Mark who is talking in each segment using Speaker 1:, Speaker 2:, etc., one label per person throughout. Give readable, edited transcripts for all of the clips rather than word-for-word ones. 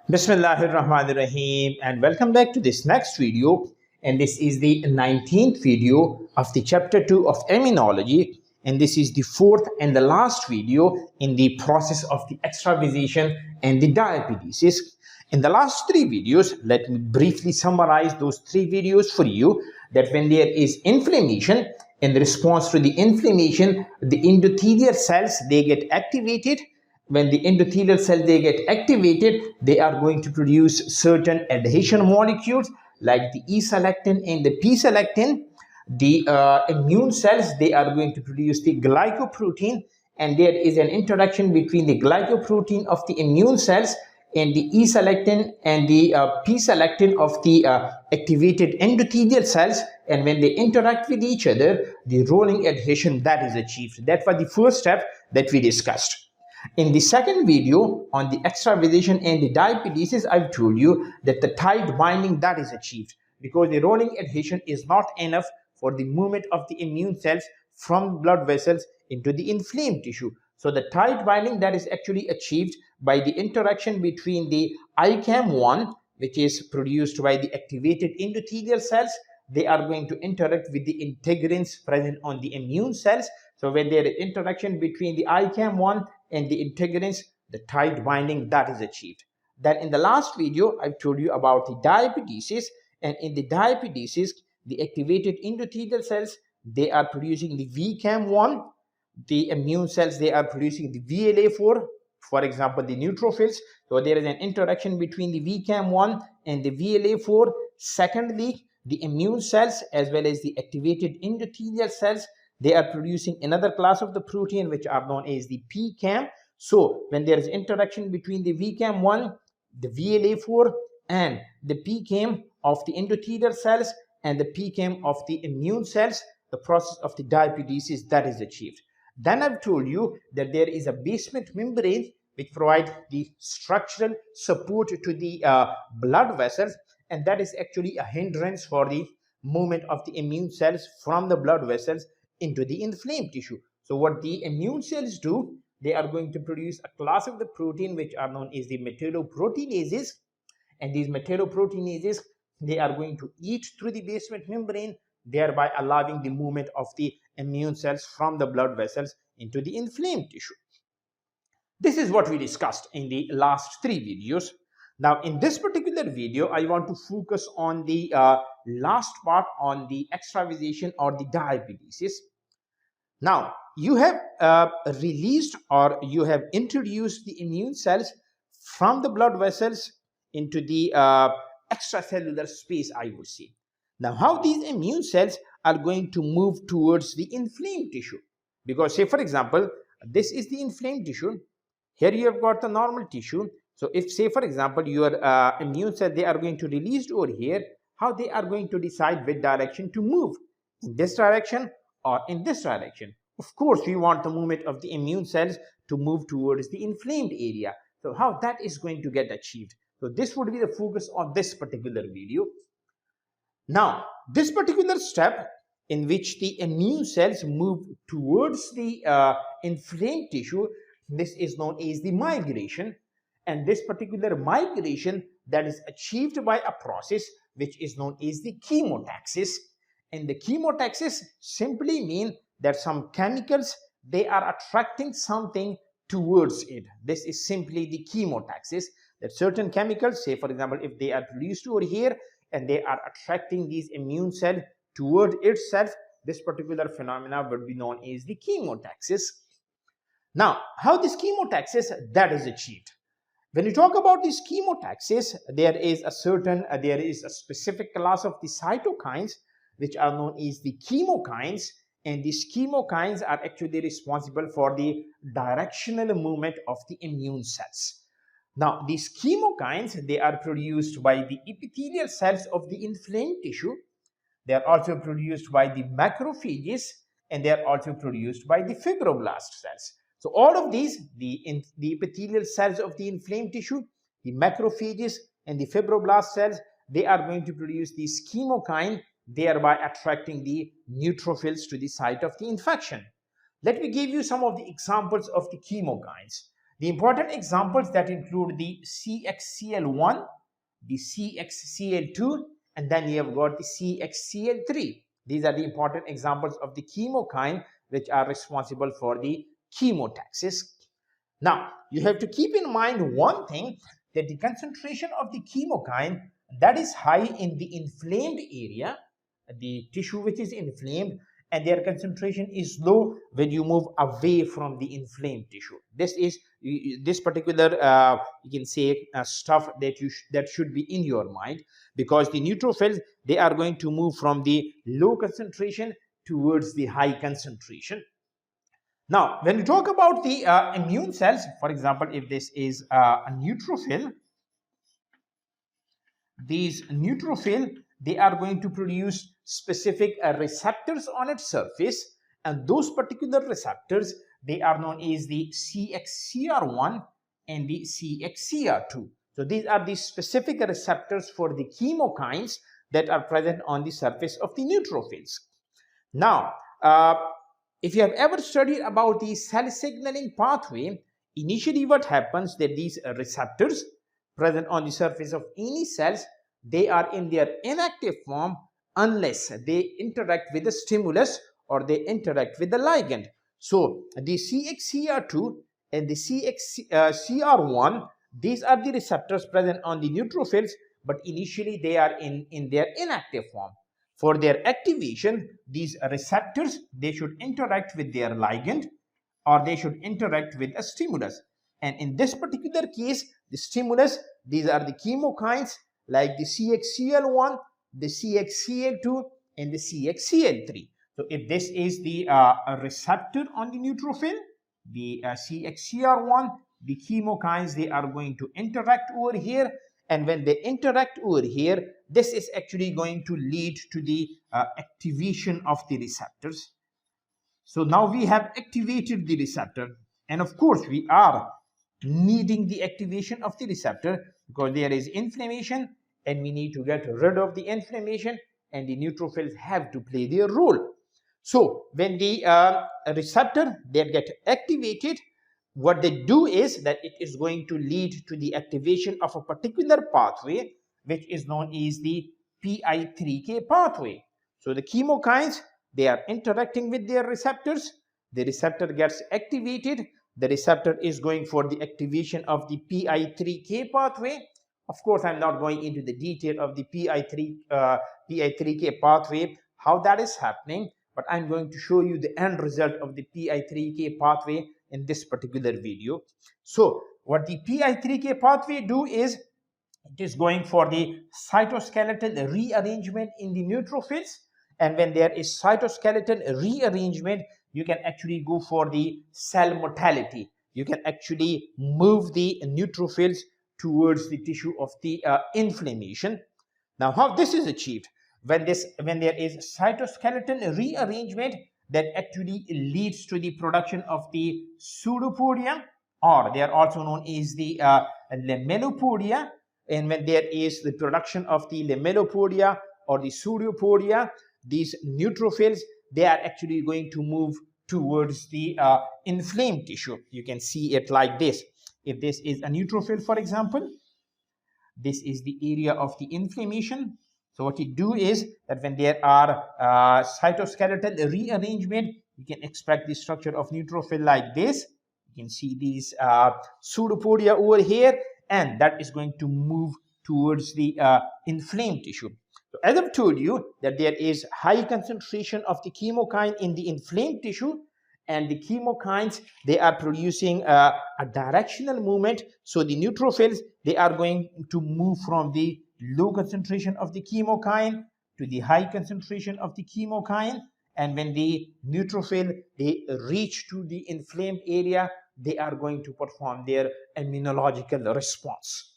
Speaker 1: Bismillahirrahmanirrahim, and welcome back to this next video. And this is the 19th video of the chapter 2 of Immunology, and this is the fourth and the last video in the process of the extravasation and the diapedesis. In the last three videos, let me briefly summarize those three videos for you. That when there is inflammation, in response to the inflammation, the endothelial cells, they get activated. When the endothelial cell they get activated, they are going to produce certain adhesion molecules like the E-selectin and the P-selectin. The immune cells, they are going to produce the glycoprotein, and there is an interaction between the glycoprotein of the immune cells and the E-selectin and the P-selectin of the activated endothelial cells. And when they interact with each other, the rolling adhesion that is achieved. That was the first step that we discussed. In the second video on the extravasation and the diapedesis, I've told you that the tight binding that is achieved because the rolling adhesion is not enough for the movement of the immune cells from blood vessels into the inflamed tissue. So the tight binding that is actually achieved by the interaction between the ICAM1, which is produced by the activated endothelial cells. They are going to interact with the integrins present on the immune cells. So when there is interaction between the ICAM1 and the integrins, the tight binding that is achieved. Then in the last video, I've told you about the diapedesis, and in the diapedesis, the activated endothelial cells, they are producing the VCAM1, the immune cells, they are producing the VLA4, for example, the neutrophils. So there is an interaction between the VCAM1 and the VLA4. Secondly, the immune cells as well as the activated endothelial cells, they are producing another class of the protein which are known as the PCAM. So when there is interaction between the VCAM1, the VLA4 and the PCAM of the endothelial cells and the PCAM of the immune cells, the process of the diapedesis that is achieved. Then I've told you that there is a basement membrane which provides the structural support to the blood vessels, and that is actually a hindrance for the movement of the immune cells from the blood vessels into the inflamed tissue. So what the immune cells do, they are going to produce a class of the protein which are known as the metalloproteinases, and these metalloproteinases, they are going to eat through the basement membrane, thereby allowing the movement of the immune cells from the blood vessels into the inflamed tissue. This is what we discussed in the last three videos. Now in this particular video, I want to focus on the last part on the extravasation or the diapedesis. Now you have released or you have introduced the immune cells from the blood vessels into the extracellular space, I would say. Now how these immune cells are going to move towards the inflamed tissue? Because say for example, this is the inflamed tissue. Here you have got the normal tissue. So if say for example your immune cell, they are going to release over here, how they are going to decide which direction to move, in this direction or in this direction. Of course we want the movement of the immune cells to move towards the inflamed area. So how that is going to get achieved? So this would be the focus of this particular video. Now this particular step in which the immune cells move towards the inflamed tissue, this is known as the migration, and this particular migration that is achieved by a process which is known as the chemotaxis. And the chemotaxis simply mean that some chemicals, they are attracting something towards it. This is simply the chemotaxis, that certain chemicals, say for example if they are produced over here and they are attracting these immune cell toward itself, this particular phenomena would be known as the chemotaxis. Now, how this chemotaxis that is achieved? When you talk about this chemotaxis, there is a specific class of the cytokines which are known as the chemokines, and these chemokines are actually responsible for the directional movement of the immune cells. Now, these chemokines, they are produced by the epithelial cells of the inflamed tissue. They are also produced by the macrophages, and they are also produced by the fibroblast cells. So all of these, the epithelial cells of the inflamed tissue, the macrophages and the fibroblast cells, they are going to produce these chemokine, thereby attracting the neutrophils to the site of the infection. Let me give you some of the examples of the chemokines. The important examples that include the CXCL1, the CXCL2, and then you have got the CXCL3. These are the important examples of the chemokine which are responsible for the chemotaxis. Now, you have to keep in mind one thing, that the concentration of the chemokine that is high in the inflamed area, the tissue which is inflamed, and their concentration is low when you move away from the inflamed tissue. This particular you can say stuff that should be in your mind, because the neutrophils, they are going to move from the low concentration towards the high concentration. Now, when we talk about the immune cells, for example, if this is a neutrophil, these neutrophil, they are going to produce specific receptors on its surface, and those particular receptors, they are known as the CXCR1 and the CXCR2. So these are the specific receptors for the chemokines that are present on the surface of the neutrophils. Now, if you have ever studied about the cell signaling pathway, initially what happens that these receptors present on the surface of any cells, they are in their inactive form unless they interact with the stimulus or they interact with the ligand. So the CXCR2 and the CXCR1, these are the receptors present on the neutrophils, but initially they are in their inactive form. For their activation, these receptors, they should interact with their ligand or they should interact with a stimulus. And in this particular case, the stimulus, these are the chemokines like the CXCL1, the CXCL2, and the CXCL3. So if this is the receptor on the neutrophil, the CXCR1, the chemokines, they are going to interact over here. And when they interact over here, this is actually going to lead to the activation of the receptors. So now we have activated the receptor. And of course, we are needing the activation of the receptor because there is inflammation and we need to get rid of the inflammation, and the neutrophils have to play their role. So when the receptor, they get activated, what they do is that it is going to lead to the activation of a particular pathway which is known as the PI3K pathway. So the chemokines, they are interacting with their receptors, the receptor gets activated, the receptor is going for the activation of the PI3K pathway. Of course, I'm not going into the detail of the PI3K pathway, how that is happening, but I'm going to show you the end result of the PI3K pathway in this particular video. So what the PI3K pathway do is, it is going for the cytoskeletal rearrangement in the neutrophils, and when there is cytoskeletal rearrangement, you can actually go for the cell motility. You can actually move the neutrophils towards the tissue of the inflammation. Now, how this is achieved? When there is cytoskeletal rearrangement, that actually leads to the production of the pseudopodia, or they are also known as the lamellopodia. And when there is the production of the lamellopodia or the pseudopodia, these neutrophils, they are actually going to move towards the inflamed tissue. You can see it like this. If this is a neutrophil, for example, this is the area of the inflammation. So what you do is that when there are cytoskeletal rearrangement, you can expect the structure of neutrophil like this. You can see these pseudopodia over here, and that is going to move towards the inflamed tissue. So as I've told you that there is high concentration of the chemokine in the inflamed tissue, and the chemokines, they are producing a directional movement. So the neutrophils, they are going to move from the low concentration of the chemokine to the high concentration of the chemokine. And when the neutrophil, they reach to the inflamed area, they are going to perform their immunological response.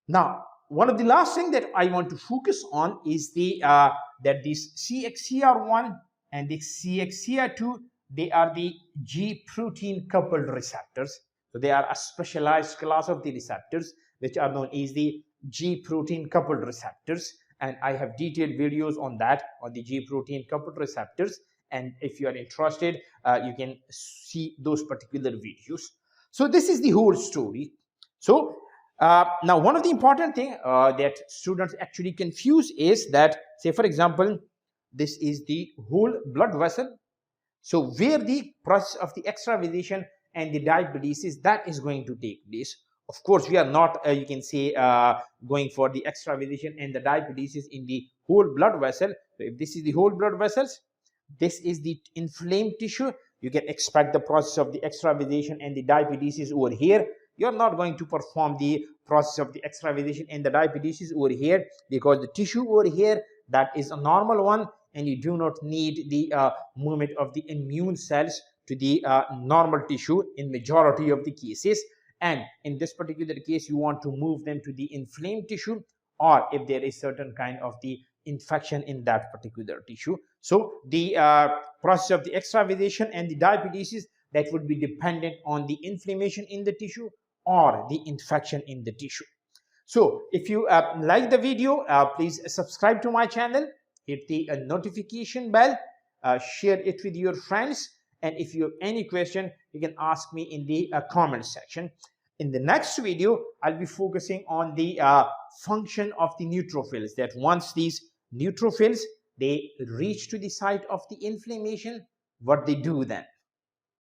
Speaker 1: Now, one of the last thing that I want to focus on is the that this CXCR1 and the CXCR2, they are the G protein coupled receptors. So they are a specialized class of the receptors which are known as the G protein coupled receptors, and I have detailed videos on that, on the G protein coupled receptors, and if you are interested, you can see those particular videos. So this is the whole story. So now one of the important thing that students actually confuse is that, say for example, this is the whole blood vessel. So where the process of the extravasation and the diapedesis, that is going to take place. Of course, we are not, you can say, going for the extravasation and the diapedesis in the whole blood vessel. So if this is the whole blood vessels, this is the inflamed tissue, you can expect the process of the extravasation and the diapedesis over here. You're not going to perform the process of the extravasation and the diapedesis over here, because the tissue over here, that is a normal one, and you do not need the movement of the immune cells to the normal tissue in majority of the cases. And in this particular case, you want to move them to the inflamed tissue, or if there is certain kind of the infection in that particular tissue. So the process of the extravasation and the diapedesis, that would be dependent on the inflammation in the tissue or the infection in the tissue. So if you like the video, please subscribe to my channel, hit the notification bell, share it with your friends, and if you have any question, you can ask me in the comment section. In the next video, I'll be focusing on the function of the neutrophils, that once these neutrophils, they reach to the site of the inflammation, what they do then.